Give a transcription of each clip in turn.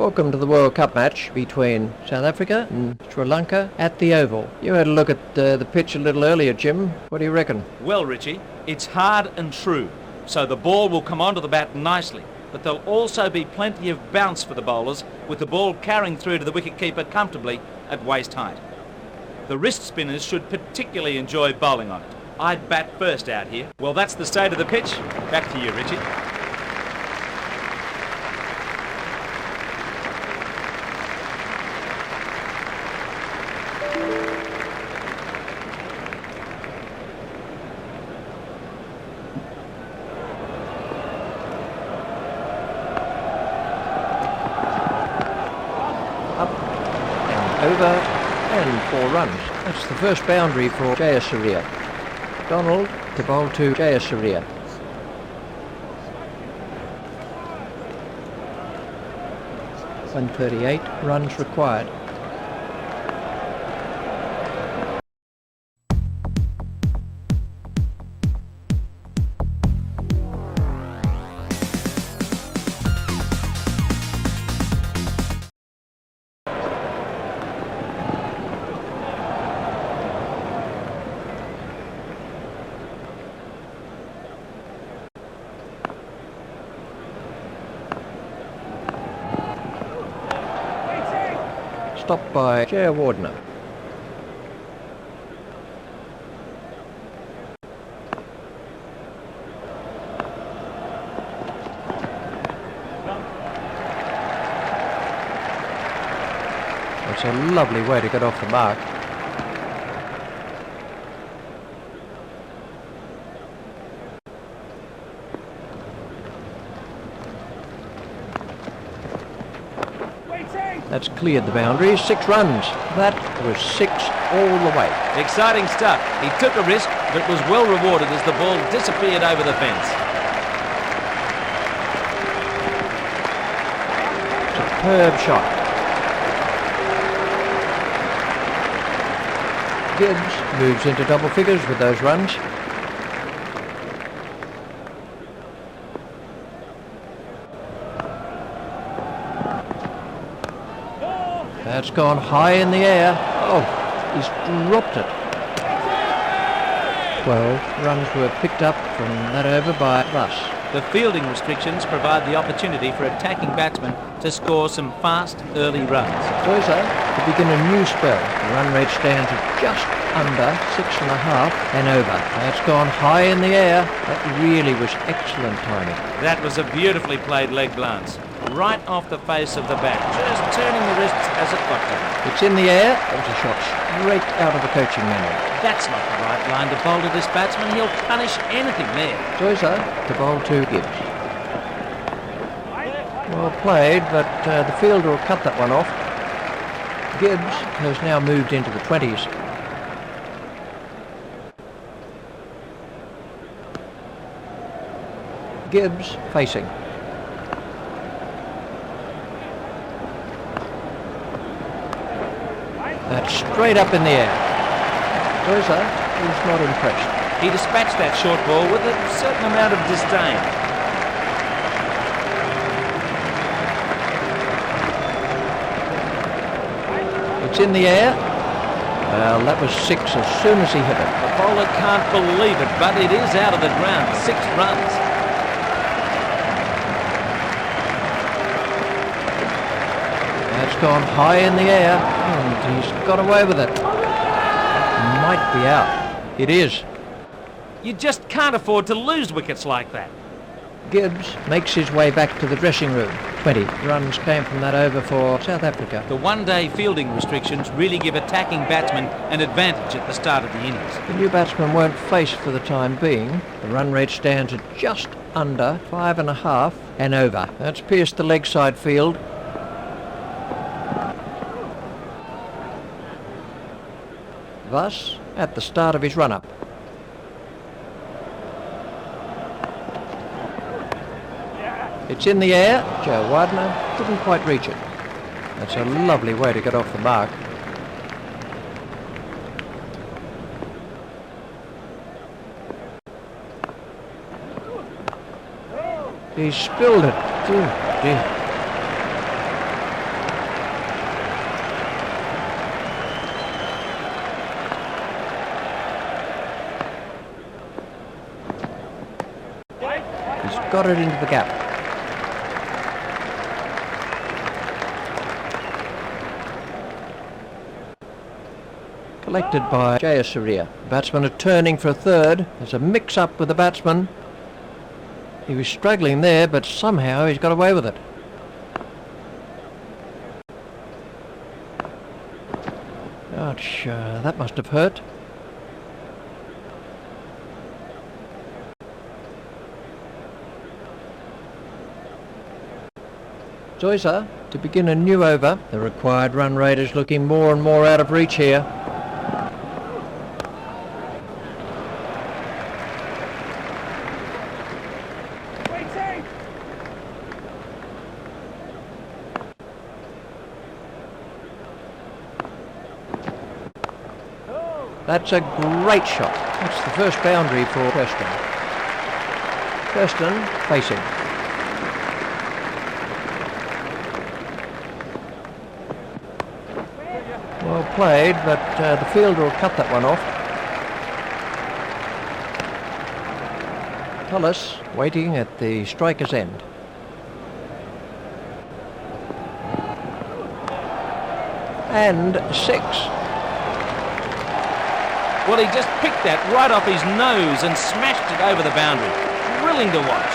Welcome to the World Cup match between South Africa and Sri Lanka at the Oval. You had a look at the pitch a little earlier, Jim. What do you reckon? Well, Richie, it's hard and true, so the ball will come onto the bat nicely, but there'll also be plenty of bounce for the bowlers, with the ball carrying through to the wicketkeeper comfortably at waist height. The wrist spinners should particularly enjoy bowling on it. I'd bat first out here. Well, that's the state of the pitch. Back to you, Richie. Over and 4 runs. That's the first boundary for SA. Donald to bowl to SA. 138 runs required. Stopped by Wardner. It's a lovely way to get off the mark. That's cleared the boundary. 6 runs. That was 6 all the way. Exciting stuff. He took a risk, but was well rewarded as the ball disappeared over the fence. Superb shot. Gibbs moves into double figures with those runs. That's gone high in the air. Oh, he's dropped it. 12 runs were picked up from that over by Russ. The fielding restrictions provide the opportunity for attacking batsmen to score some fast, early runs. Toysa to begin a new spell. The run rate stands at just under 6.5 and over. That's gone high in the air. That really was excellent timing. That was a beautifully played leg glance. Right off the face of the bat, just turning the wrists as it got to him. It's in the air. It was a shot straight out of the coaching manual. That's not the right line to bowl to this batsman. He'll punish anything there. Toysa to bowl to Gibbs. Well played, but the fielder will cut that one off. Gibbs has now moved into the 20s. Gibbs facing. That's straight up in the air. Toysa is not impressed. He dispatched that short ball with a certain amount of disdain. It's in the air. Well, that was 6 as soon as he hit it. The bowler can't believe it, but it is out of the ground. 6 runs. That's gone high in the air, and he's got away with it. Might be out. It is. You just can't afford to lose wickets like that. Gibbs makes his way back to the dressing room. 20 runs came from that over for South Africa. The one-day fielding restrictions really give attacking batsmen an advantage at the start of the innings. The new batsmen won't face for the time being. The run rate stands at just under 5.5 and over. That's pierced the leg side field. Thus, at the start of his run-up. It's in the air. Wardner couldn't quite reach it. That's a lovely way to get off the mark. He spilled it. Oh dear. got it into the gap. Collected by SA and Srl. Batsmen are turning for a third. There's a mix-up with the batsman. He was struggling there, but somehow he's got away with it. Ouch, that must have hurt. Zoysa to begin a new over. The required run rate is looking more and more out of reach here. That's a great shot. That's the first boundary for Kirsten. Kirsten facing. Well played, but the fielder will cut that one off. Tullis waiting at the striker's end. And 6. Well, he just picked that right off his nose and smashed it over the boundary. Thrilling to watch.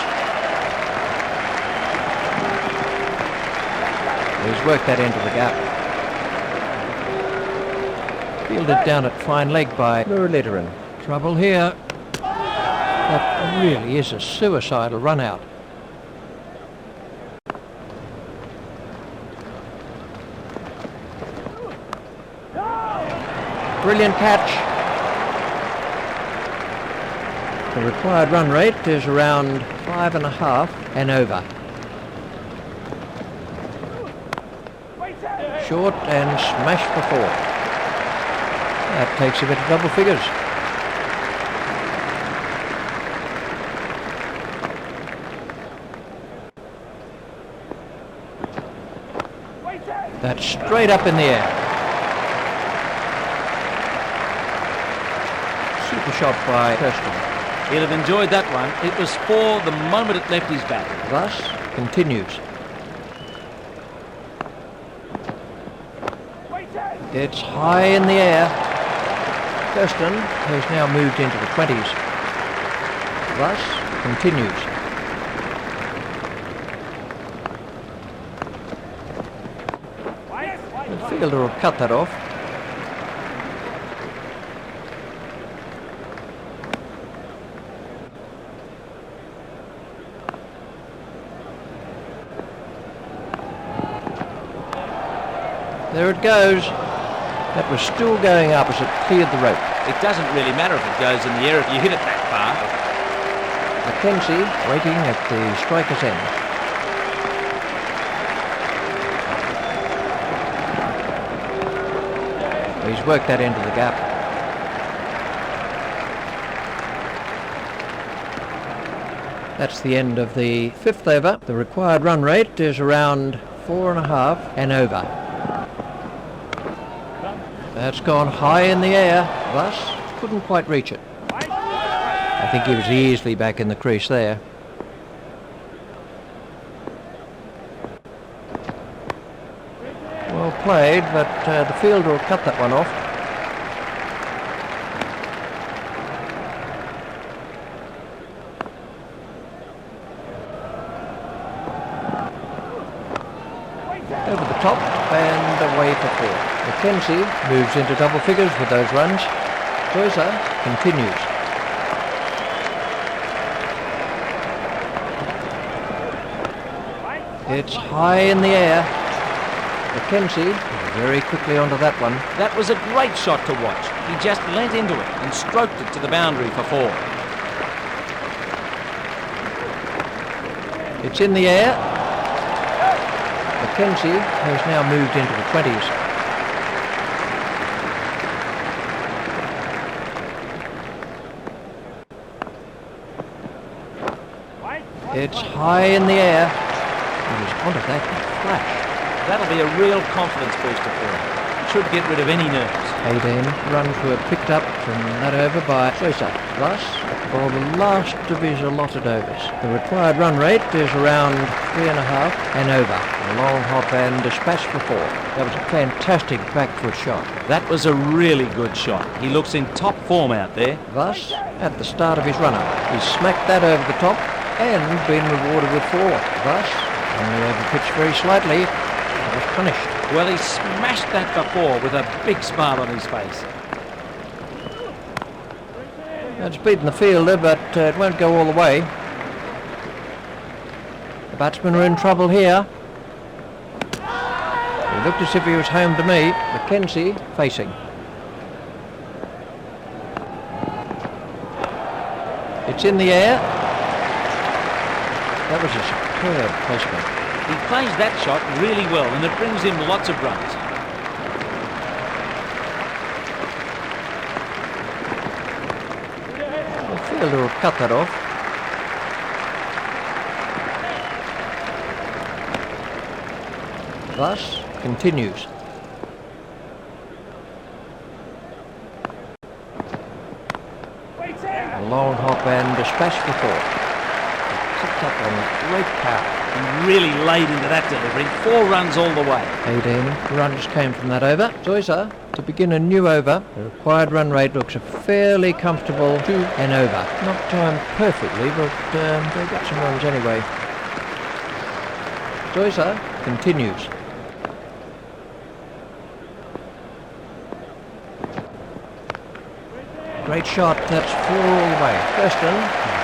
He's worked that into the gap. Fielded down at fine leg by Muralidharan. Trouble here. That really is a suicidal run out. Brilliant catch. The required run rate is around 5.5 and over. Short and smashed for 4. That takes him into double figures. That's straight up in the air. Super shot by Kirsten. He'll have enjoyed that one. It was 4 the moment it left his bat. Thus continues. It's high in the air. Kirsten has now moved into the 20s. Thus continues. The fielder will cut that off. There it goes. That was still going up as it cleared the rope. It doesn't really matter if it goes in the air if you hit it that far. Mackenzie waiting at the striker's end. He's worked that into the gap. That's the end of the 5th over. The required run rate is around 4.5 and over. That's gone high in the air, thus couldn't quite reach it. I think he was easily back in the crease there. Well played, but the fielder will cut that one off. Over the top and away for 4. Mackenzie moves into double figures with those runs. Zoysa continues. It's high in the air. Mackenzie very quickly onto that one. That was a great shot to watch. He just leant into it and stroked it to the boundary for 4. It's in the air. Mackenzie has now moved into the 20s. It's high in the air. He was onto that in a flash. That'll be a real confidence booster for him. Should get rid of any nerves. 18 runs were picked up from that over by Sosa. Thus, the ball the last of his allotted overs. The required run rate is around 3.5 and over. A long hop and dispatch for 4. That was a fantastic back foot shot. That was a really good shot. He looks in top form out there. Thus, at the start of his run-up, he smacked that over the top and been rewarded with 4. Thus, only overpitched very slightly, and was punished. Well, he smashed that before with a big smile on his face. It's beaten the fielder, but it won't go all the way. The batsmen are in trouble here. He looked as if he was home to me. Mackenzie facing. It's in the air. That was a superb placement. He plays that shot really well, and it brings him lots of runs. The fielder will cut that off. Thus, continues. A long hop and dispatch for 4. Picked up on great power. He really laid into that delivery. 4 runs all the way. 18 runs came from that over. Sosa to begin a new over. The required run rate looks a fairly comfortable 2 and over. Not timed perfectly, but they got some runs anyway. Sosa continues. Great shot, that's 4 all the way. Thurston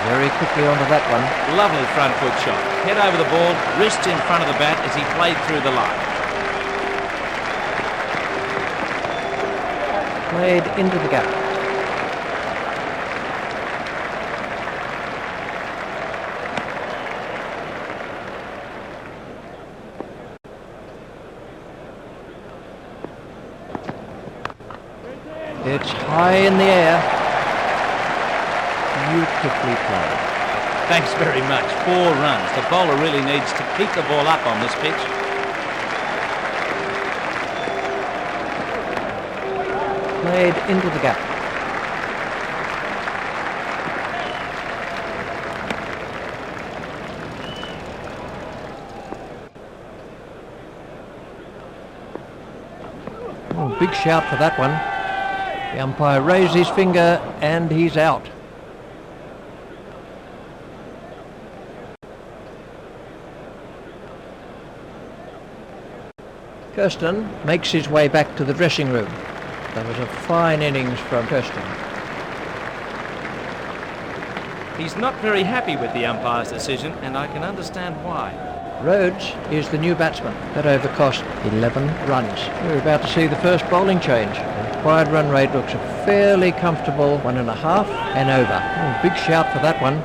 very quickly onto that one. Lovely front foot shot. Head over the ball, wrist in front of the bat as he played through the line. Played into the gap. It's high in the air. Beautifully played. Thanks very much. 4 runs. The bowler really needs to keep the ball up on this pitch. Played into the gap. Oh, big shout for that one. The umpire raised his finger and he's out. Kirsten makes his way back to the dressing room. That was a fine innings from Kirsten. He's not very happy with the umpire's decision, and I can understand why. Rhodes is the new batsman. That over cost 11 runs. We're about to see the first bowling change. The required run rate looks a fairly comfortable 1.5 and over. Oh, big shout for that one.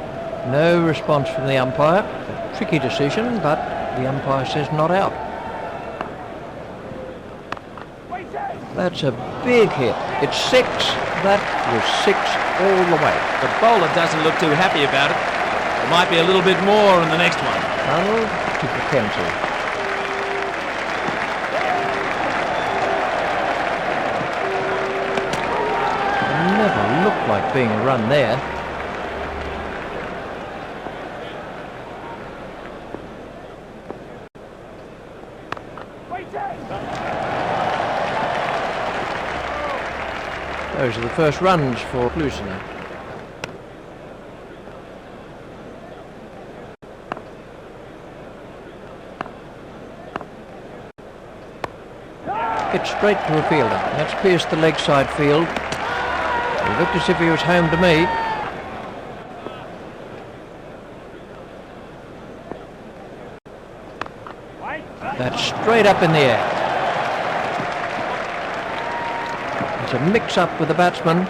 No response from the umpire. A tricky decision, but the umpire says not out. That's a big hit. It's 6. That was 6 all the way. The bowler doesn't look too happy about it. There might be a little bit more in the next one. Arnold to Mackenzie. Never looked like being a run there. Those are the first runs for Klusner. Hit straight to a fielder. That's pierced the leg side field. He looked as if he was home to me. That's straight up in the air. It's a mix-up with the batsman.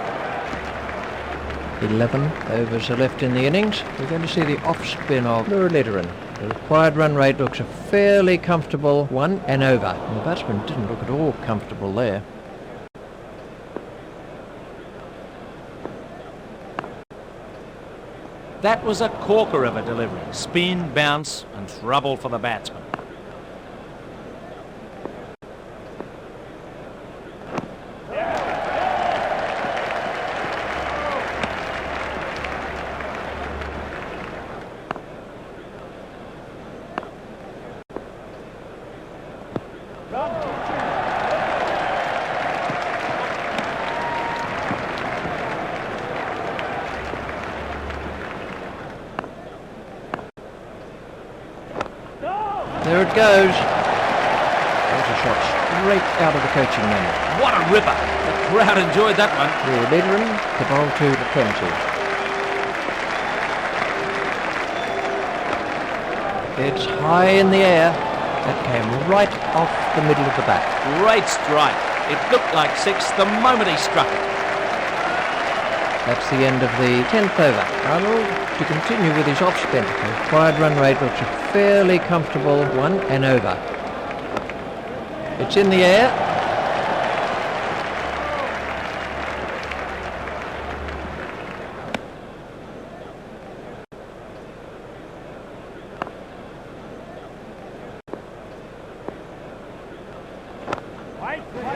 11 overs are left in the innings. We're going to see the off-spin of Muralidharan. The required run rate looks a fairly comfortable 1 and over. And the batsman didn't look at all comfortable there. That was a corker of a delivery. Spin, bounce, and trouble for the batsman. Here it goes. There's a shot straight out of the coaching menu. What a ripper. The crowd enjoyed that one. Leader to bowl to the 20. It's high in the air. That came right off the middle of the bat. Great strike. It looked like 6 the moment he struck it. That's the end of the 10th over. Arnold to continue with his off-spin. The required run rate looks a fairly comfortable 1 and over. It's in the air.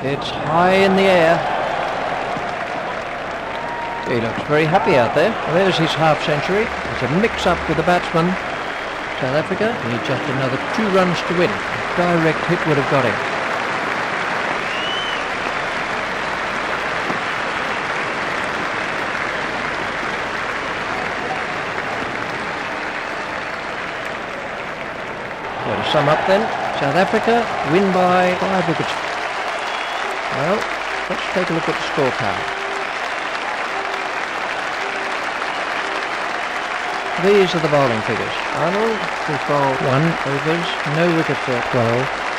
It's high in the air. He looks very happy out there. There's his half century. It's a mix-up with the batsman. South Africa need just another 2 runs to win. A direct hit would have got him. Well, to sum up then, South Africa win by 5 wickets. Well, let's take a look at the scorecard. These are the bowling figures. Arnold has bowled 1 overs, no wickets at 12.